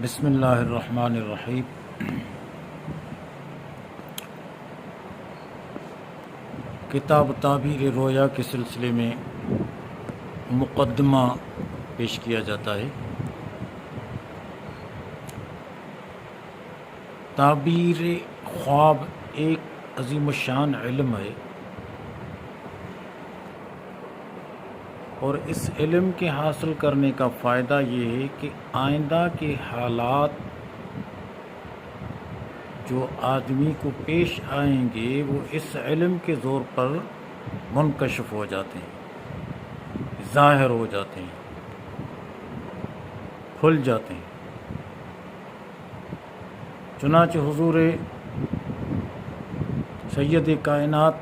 بسم اللہ الرحمن الرحیم۔ کتاب تعبیر رویا کے سلسلے میں مقدمہ پیش کیا جاتا ہے۔ تعبیر خواب ایک عظیم الشان علم ہے، اور اس علم کے حاصل کرنے کا فائدہ یہ ہے کہ آئندہ کے حالات جو آدمی کو پیش آئیں گے وہ اس علم کے زور پر منکشف ہو جاتے ہیں، ظاہر ہو جاتے ہیں، کھل جاتے ہیں۔ چنانچہ حضور سید کائنات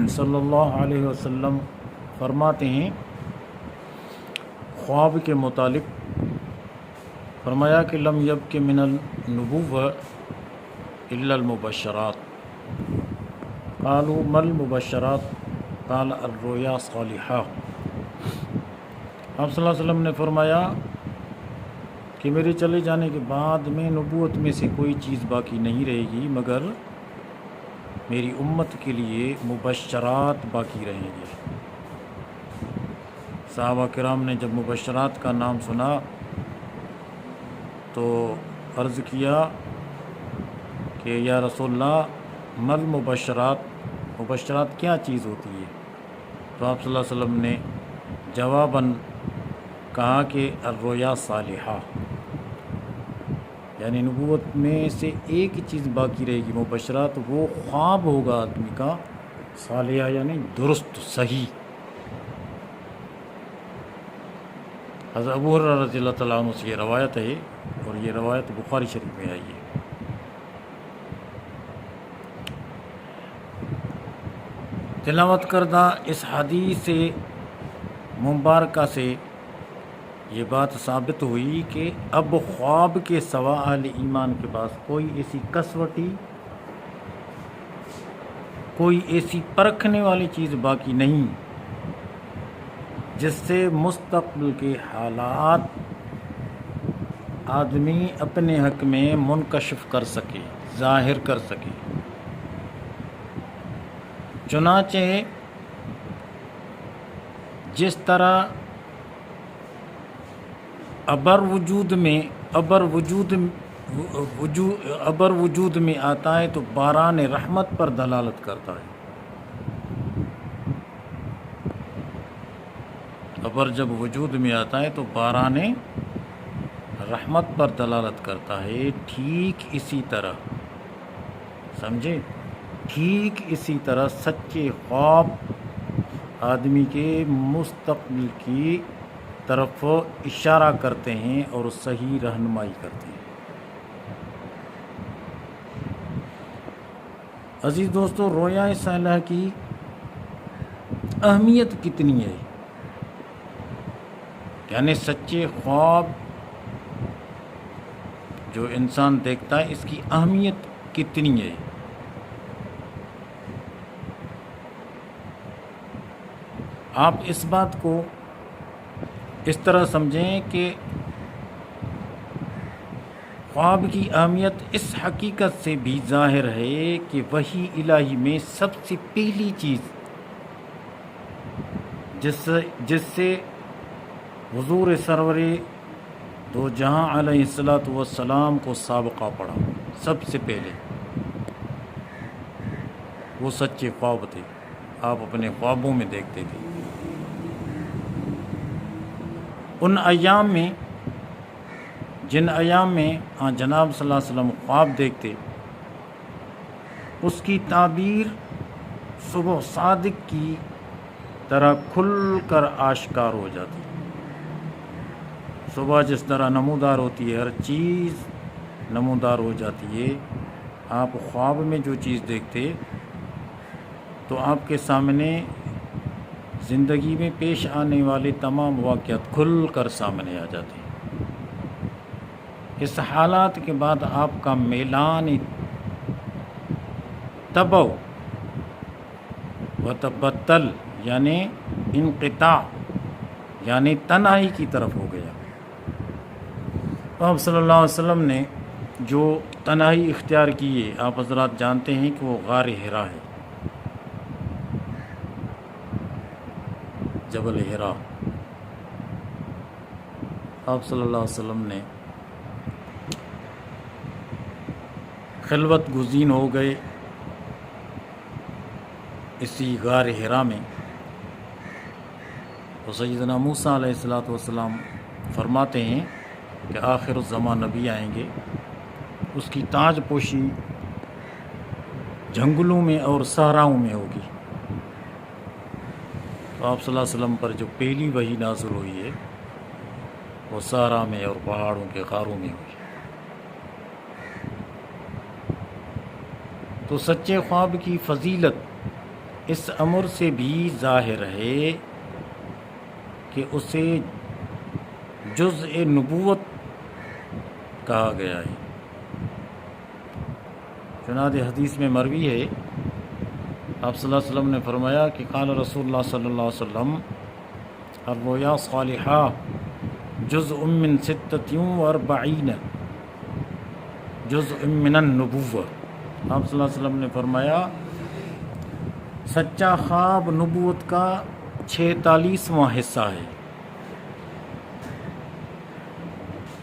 صلی اللہ علیہ وسلم فرماتے ہیں خواب کے متعلق، فرمایا کہ لم یبق من النبوہ الا المبشرات، قالوا ما المبشرات قال الرؤیا الصالحہ۔ آپ صلی اللہ علیہ وسلم نے فرمایا کہ میرے چلے جانے کے بعد میں نبوت میں سے کوئی چیز باقی نہیں رہے گی مگر میری امت کے لیے مبشرات باقی رہیں گے۔ صحابہ کرام نے جب مبشرات کا نام سنا تو عرض کیا کہ یا رسول اللہ مل مبشرات، مبشرات کیا چیز ہوتی ہے؟ تو آپ صلی اللہ علیہ وسلم نے جواباً کہا کہ الرؤیا صالحہ، یعنی نبوت میں سے ایک چیز باقی رہے گی مبشرات، وہ خواب ہوگا آدمی کا صالحہ، یعنی درست صحیح۔ حضرت ابو ہریرہ رضی اللہ تعالیٰ عنہ سے یہ روایت ہے، اور یہ روایت بخاری شریف میں آئی ہے۔ تلاوت کردہ اس حدیث مبارکہ سے یہ بات ثابت ہوئی کہ اب خواب کے سوا اہل ایمان کے پاس کوئی ایسی کسوٹی، کوئی ایسی پرکھنے والی چیز باقی نہیں جس سے مستقبل کے حالات آدمی اپنے حق میں منکشف کر سکے، ظاہر کر سکے۔ چنانچہ جس طرح ابر وجود میں آتا ہے تو باران رحمت پر دلالت کرتا ہے۔ ابر جب وجود میں آتا ہے تو باران رحمت پر دلالت کرتا ہے۔ ٹھیک اسی طرح، سمجھے، ٹھیک اسی طرح سچے خواب آدمی کے مستقبل کی طرف اشارہ کرتے ہیں اور صحیح رہنمائی کرتے ہیں۔ عزیز دوستو، رویا صالحہ کی اہمیت کتنی ہے، یعنی سچے خواب جو انسان دیکھتا ہے اس کی اہمیت کتنی ہے۔ آپ اس بات کو اس طرح سمجھیں کہ خواب کی اہمیت اس حقیقت سے بھی ظاہر ہے کہ وحی الہی میں سب سے پہلی چیز جس سے حضور سرور دو جہاں علیہ الصلاۃ والسلام کو سابقہ پڑا، سب سے پہلے وہ سچے خواب تھے۔ آپ اپنے خوابوں میں دیکھتے تھے۔ ان ایام میں، جن ایام میں جناب صلی اللہ علیہ وسلم خواب دیکھتے، اس کی تعبیر صبح صادق کی طرح کھل کر آشکار ہو جاتی۔ صبح جس طرح نمودار ہوتی ہے، ہر چیز نمودار ہو جاتی ہے۔ آپ خواب میں جو چیز دیکھتے تو آپ کے سامنے زندگی میں پیش آنے والے تمام واقعات کھل کر سامنے آ جاتے ہیں۔ اس حالات کے بعد آپ کا میلان تبو و تبتل، یعنی انقطاع، یعنی تنہائی کی طرف ہو گیا۔ آپ صلی اللہ علیہ وسلم نے جو تنہائی اختیار کی ہے، آپ حضرات جانتے ہیں کہ وہ غار حرا ہے، جبل حرا۔ آپ صلی اللہ علیہ وسلم نے خلوت گزین ہو گئے اسی غار حرا میں، تو سیدنا موسیٰ علیہ السلام فرماتے ہیں کہ آخر الزمان نبی آئیں گے، اس کی تاج پوشی جنگلوں میں اور صحراؤں میں ہوگی۔ تو آپ صلی اللہ علیہ وسلم پر جو پہلی وحی نازل ہوئی ہے وہ صحرا میں اور پہاڑوں کے غاروں میں ہوئی۔ تو سچے خواب کی فضیلت اس امر سے بھی ظاہر ہے کہ اسے جزء نبوت کہا گیا ہے۔ چنانچہ حدیث میں مروی ہے، آپ صلی اللہ علیہ وسلم نے فرمایا کہ قال رسول اللہ صلی اللہ علیہ وسلم الرؤیا صالحہ جزء من 46 جزء من النبوہ۔ آپ صلی اللہ علیہ وسلم نے فرمایا سچا خواب نبوت کا 46واں حصہ ہے۔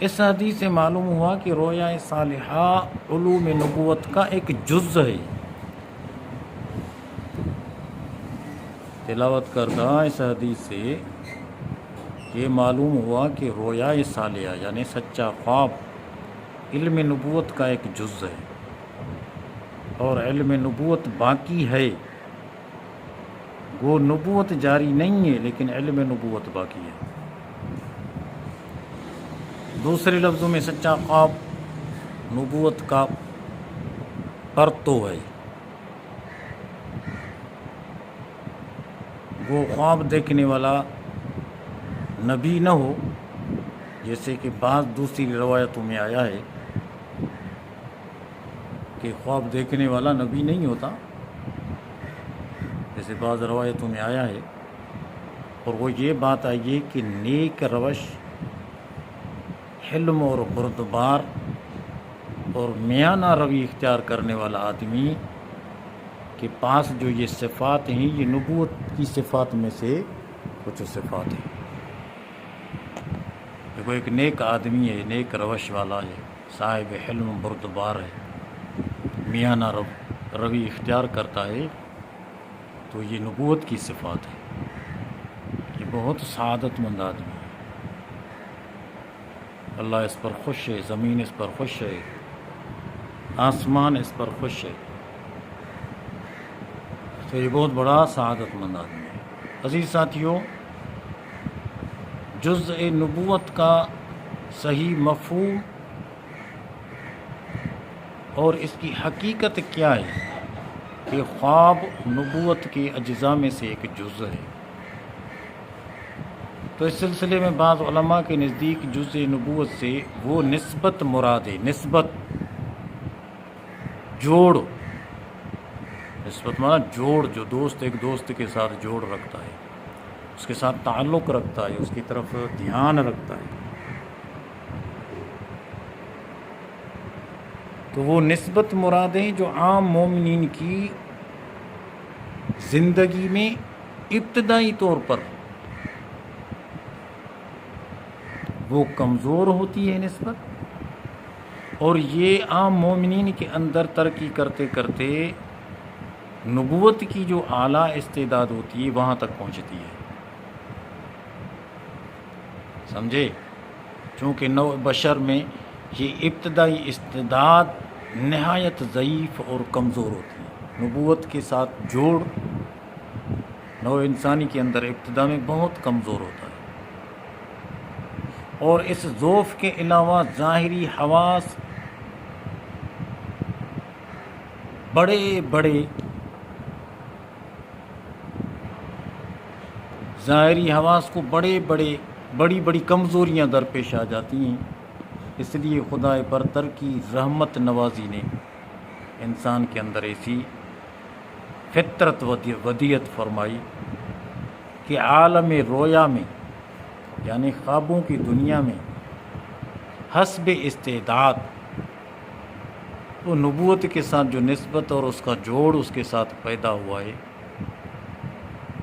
اس حدیث سے معلوم ہوا کہ رؤیا صالحہ علوم نبوت کا ایک جز ہے۔ تلاوت کردہ اس حدیث سے یہ معلوم ہوا کہ رؤیا صالحہ یعنی سچا خواب علم نبوت کا ایک جز ہے، اور علم نبوت باقی ہے، وہ نبوت جاری نہیں ہے لیکن علم نبوت باقی ہے۔ دوسرے لفظوں میں سچا خواب نبوت کا پرتو ہے۔ وہ خواب دیکھنے والا نبی نہ ہو، جیسے کہ بعض دوسری روایتوں میں آیا ہے کہ خواب دیکھنے والا نبی نہیں ہوتا، جیسے بعض روایتوں میں آیا ہے، اور وہ یہ بات آئی ہے کہ نیک روش، حلم اور بردبار اور میانہ روی اختیار کرنے والا آدمی کے پاس جو یہ صفات ہیں، یہ نبوت کی صفات میں سے کچھ صفات ہیں۔ دیکھو، ایک نیک آدمی ہے، نیک روش والا ہے، صاحب حلم بردبار ہے، میانہ روی اختیار کرتا ہے، تو یہ نبوت کی صفات ہے، یہ بہت سعادت مند آدمی ہے۔ اللہ اس پر خوش ہے، زمین اس پر خوش ہے، آسمان اس پر خوش ہے، تو یہ بہت بڑا سعادت مند آدمی ہے۔ عزیز ساتھیوں، جزء نبوت کا صحیح مفہوم اور اس کی حقیقت کیا ہے کہ خواب نبوت کے اجزاء میں سے ایک جزء ہے۔ تو اس سلسلے میں بعض علماء کے نزدیک جزء نبوت سے وہ نسبت مراد ہے، نسبت، جوڑ، نسبت مانا جوڑ، جو دوست ایک دوست کے ساتھ جوڑ رکھتا ہے، اس کے ساتھ تعلق رکھتا ہے، اس کی طرف دھیان رکھتا ہے، تو وہ نسبت مراد ہے جو عام مومنین کی زندگی میں ابتدائی طور پر وہ کمزور ہوتی ہے نسبت، اور یہ عام مومنین کے اندر ترقی کرتے کرتے نبوت کی جو اعلیٰ استعداد ہوتی ہے وہاں تک پہنچتی ہے۔ سمجھے؟ چونکہ نوع بشر میں یہ ابتدائی استعداد نہایت ضعیف اور کمزور ہوتی ہے، نبوت کے ساتھ جوڑ نوع انسانی کے اندر ابتدا میں بہت کمزور ہوتا ہے، اور اس ضعف کے علاوہ ظاہری حواس ظاہری حواس کو بڑی بڑی کمزوریاں درپیش آ جاتی ہیں۔ اس لیے خدا برتر کی رحمت نوازی نے انسان کے اندر ایسی فطرت ودیت فرمائی کہ عالم رویا میں یعنی خوابوں کی دنیا میں حسب استعداد، وہ نبوت کے ساتھ جو نسبت اور اس کا جوڑ اس کے ساتھ پیدا ہوا ہے،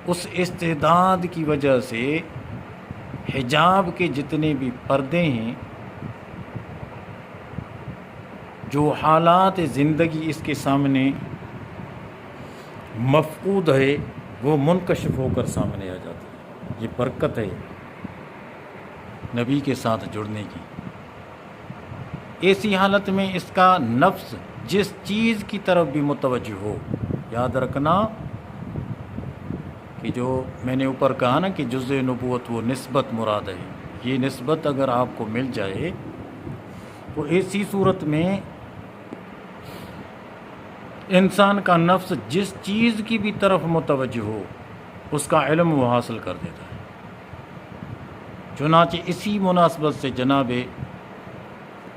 اس استعداد کی وجہ سے حجاب کے جتنے بھی پردے ہیں، جو حالات زندگی اس کے سامنے مفقود ہے وہ منکشف ہو کر سامنے آ جاتی ہے۔ یہ برکت ہے نبی کے ساتھ جڑنے کی۔ ایسی حالت میں اس کا نفس جس چیز کی طرف بھی متوجہ ہو، یاد رکھنا کہ جو میں نے اوپر کہا نا کہ جزء نبوت وہ نسبت مراد ہے، یہ نسبت اگر آپ کو مل جائے تو ایسی صورت میں انسان کا نفس جس چیز کی بھی طرف متوجہ ہو اس کا علم وہ حاصل کر دیتا ہے۔ چنانچہ اسی مناسبت سے جناب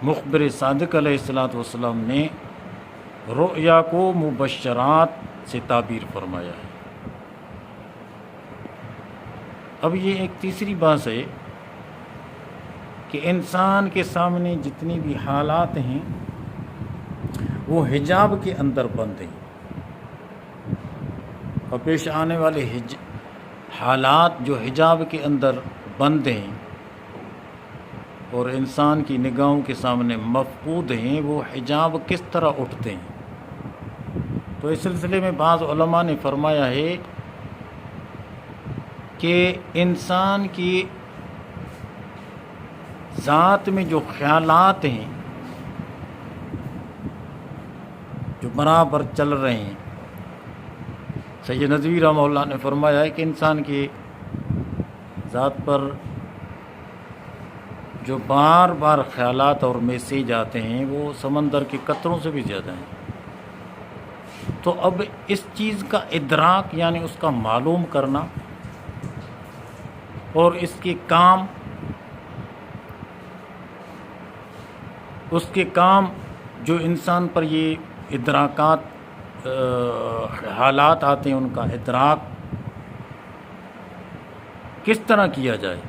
مخبر صادق علیہ السلام نے رؤیا کو مبشرات سے تعبیر فرمایا ہے۔ اب یہ ایک تیسری بات ہے کہ انسان کے سامنے جتنی بھی حالات ہیں وہ حجاب کے اندر بند ہیں، اور پیش آنے والے حالات جو حجاب کے اندر بند ہیں اور انسان کی نگاہوں کے سامنے مفقود ہیں، وہ حجاب کس طرح اٹھتے ہیں۔ تو اس سلسلے میں بعض علماء نے فرمایا ہے کہ انسان کی ذات میں جو خیالات ہیں جو برابر چل رہے ہیں، سید ندوی رحمہ اللہ نے فرمایا ہے کہ انسان کی ذات پر جو بار بار خیالات اور میسیج آتے ہیں وہ سمندر کے قطروں سے بھی زیادہ ہیں۔ تو اب اس چیز کا ادراک یعنی اس کا معلوم کرنا اور اس کے کام جو انسان پر یہ ادراکات حالات آتے ہیں ان کا ادراک کس طرح کیا جائے،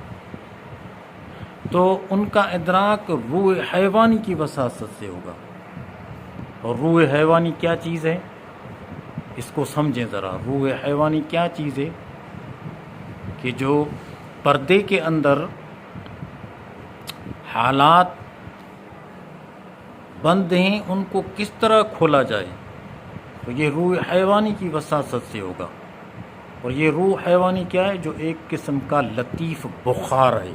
تو ان کا ادراک روح حیوانی کی وساطت سے ہوگا۔ اور روح حیوانی کیا چیز ہے اس کو سمجھیں ذرا۔ روح حیوانی کیا چیز ہے کہ جو پردے کے اندر حالات بند ہیں ان کو کس طرح کھولا جائے، تو یہ روح حیوانی کی وساطت سے ہوگا۔ اور یہ روح حیوانی کیا ہے؟ جو ایک قسم کا لطیف بخار ہے۔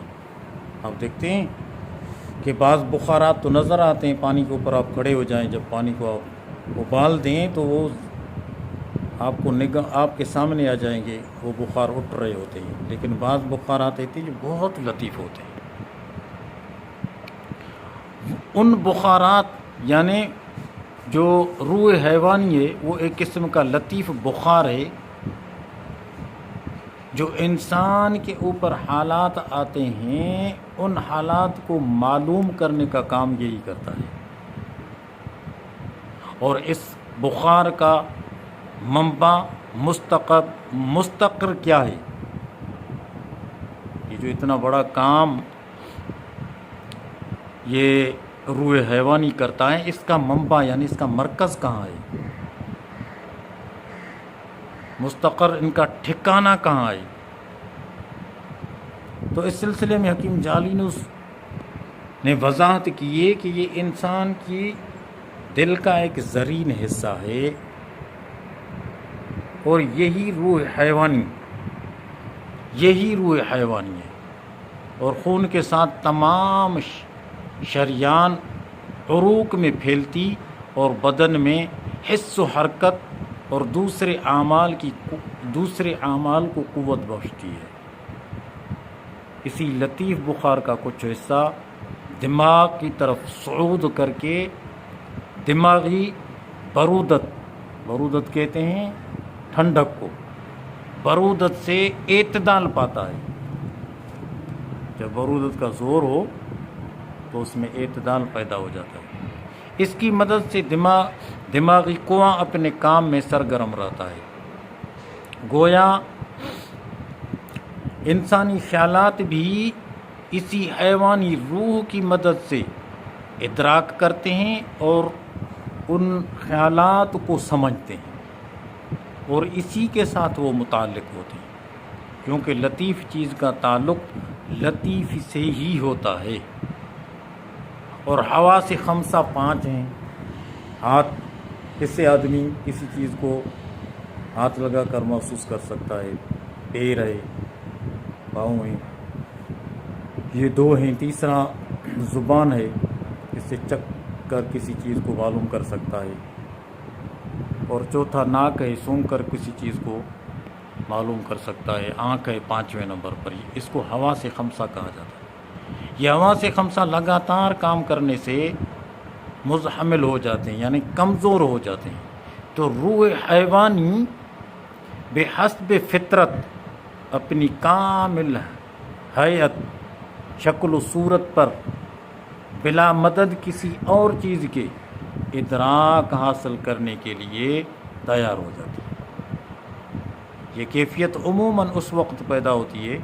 آپ دیکھتے ہیں کہ بعض بخارات تو نظر آتے ہیں، پانی کے اوپر آپ کھڑے ہو جائیں، جب پانی کو آپ ابال دیں تو وہ آپ کے سامنے آ جائیں گے، وہ بخار اٹھ رہے ہوتے ہیں۔ لیکن بعض بخارات ہوتے ہیں جو بہت لطیف ہوتے ہیں۔ ان بخارات یعنی جو روح حیوانی ہے وہ ایک قسم کا لطیف بخار ہے جو انسان کے اوپر حالات آتے ہیں، ان حالات کو معلوم کرنے کا کام یہی کرتا ہے۔ اور اس بخار کا منبع مستقر کیا ہے؟ یہ جو اتنا بڑا کام یہ روح حیوانی کرتا ہے، اس کا منبع یعنی اس کا مرکز کہاں ہے؟ مستقر ان کا ٹھکانہ کہاں ہے؟ تو اس سلسلے میں حکیم جالینوس نے وضاحت کی ہے کہ یہ انسان کی دل کا ایک زرین حصہ ہے، اور یہی روح حیوانی ہے، اور خون کے ساتھ تمام شریان عروق میں پھیلتی اور بدن میں حس و حرکت اور دوسرے اعمال کو قوت بخشتی ہے۔ اسی لطیف بخار کا کچھ حصہ دماغ کی طرف صعود کر کے دماغی برودت کہتے ہیں ٹھنڈک کو، برودت سے اعتدال پاتا ہے۔ جب برودت کا زور ہو تو اس میں اعتدال پیدا ہو جاتا ہے۔ اس کی مدد سے دماغی کنواں اپنے کام میں سرگرم رہتا ہے۔ گویا انسانی خیالات بھی اسی حیوانی روح کی مدد سے ادراک کرتے ہیں اور ان خیالات کو سمجھتے ہیں، اور اسی کے ساتھ وہ متعلق ہوتے ہیں، کیونکہ لطیف چیز کا تعلق لطیف سے ہی ہوتا ہے۔ اور حواس خمسہ 5 ہیں۔ ہاتھ، اس سے آدمی کسی چیز کو ہاتھ لگا کر محسوس کر سکتا ہے، پیر ہے، پاؤں ہیں، یہ 2 ہیں۔ تیسرا زبان ہے، اس سے چکھ کر کسی چیز کو معلوم کر سکتا ہے، اور چوتھا ناک ہے، سونگھ کر کسی چیز کو معلوم کر سکتا ہے۔ آنکھ ہے 5ویں نمبر پر، اس کو حواس خمسہ کہا جاتا ہے۔ یہ حواس خمسہ لگاتار کام کرنے سے مزحمل ہو جاتے ہیں، یعنی کمزور ہو جاتے ہیں، تو روح حیوانی بحسب فطرت اپنی کامل حیت، شکل و صورت پر بلا مدد کسی اور چیز کے ادراک حاصل کرنے کے لیے تیار ہو جاتی ہے۔ یہ کیفیت عموماً اس وقت پیدا ہوتی ہے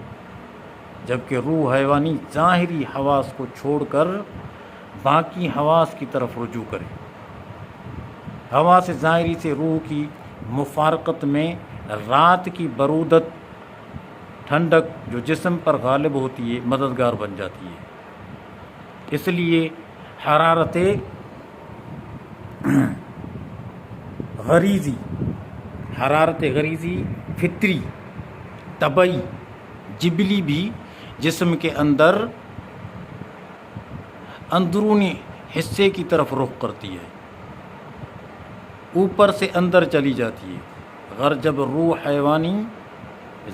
جبکہ روح حیوانی ظاہری حواس کو چھوڑ کر باقی حواس کی طرف رجوع کرے۔ حواس ظاہری سے روح کی مفارقت میں رات کی برودت، ٹھنڈک جو جسم پر غالب ہوتی ہے، مددگار بن جاتی ہے۔ اس لیے حرارت غریزی، فطری، طبعی، جبلی بھی جسم کے اندر اندرونی حصے کی طرف رخ کرتی ہے، اوپر سے اندر چلی جاتی ہے، مگر جب روح حیوانی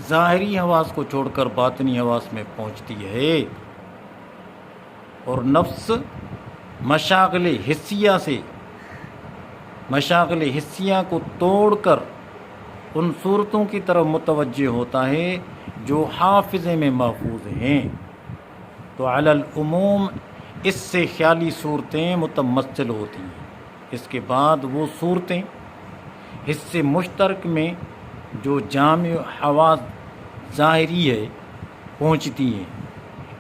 ظاہری حواس کو چھوڑ کر باطنی حواس میں پہنچتی ہے اور نفس مشاغل حسیہ کو توڑ کر ان صورتوں کی طرف متوجہ ہوتا ہے جو حافظے میں محفوظ ہیں، تو علی العموم اس سے خیالی صورتیں متمثل ہوتی ہیں۔ اس کے بعد وہ صورتیں حصے مشترک میں جو جامع حواس ظاہری ہے پہنچتی ہیں،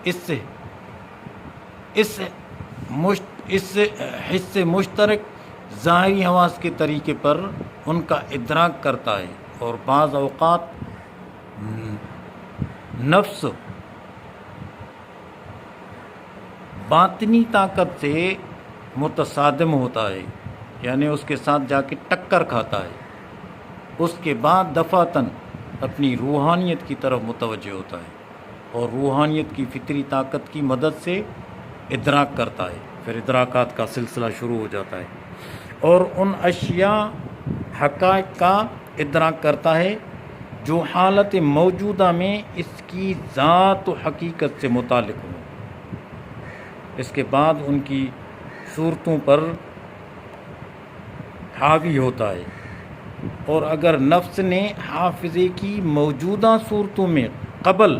اس حصے مشترک ظاہری حواس کے طریقے پر ان کا ادراک کرتا ہے، اور بعض اوقات نفس باطنی طاقت سے متصادم ہوتا ہے، یعنی اس کے ساتھ جا کے ٹکر کھاتا ہے۔ اس کے بعد دفعتاً اپنی روحانیت کی طرف متوجہ ہوتا ہے اور روحانیت کی فطری طاقت کی مدد سے ادراک کرتا ہے، پھر ادراکات کا سلسلہ شروع ہو جاتا ہے اور ان اشیاء، حقائق کا ادراک کرتا ہے جو حالت موجودہ میں اس کی ذات و حقیقت سے متعلق ہوں۔ اس کے بعد ان کی صورتوں پر حاوی ہوتا ہے، اور اگر نفس نے حافظے کی موجودہ صورتوں میں قبل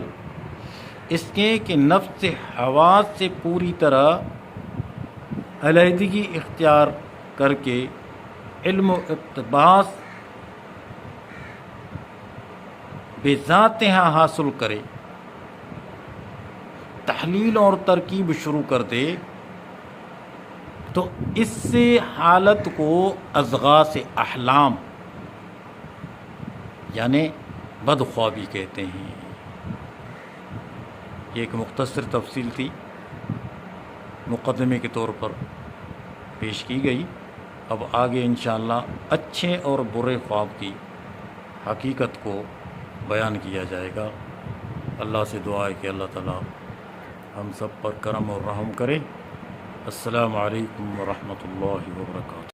اس کے کہ نفس حواس سے پوری طرح علیحدگی اختیار کر کے علم و اقتباس بذاتها حاصل کرے، تحلیل اور ترکیب شروع کر دے، تو اس سے حالت کو اضغاث احلام یعنی بدخوابی کہتے ہیں۔ یہ ایک مختصر تفصیل تھی، مقدمے کے طور پر پیش کی گئی۔ اب آگے انشاءاللہ اچھے اور برے خواب کی حقیقت کو بیان کیا جائے گا۔ اللہ سے دعا ہے کہ اللہ تعالیٰ ہم سب پر کرم اور رحم کرے۔ السلام علیکم ورحمۃ اللہ وبرکاتہ۔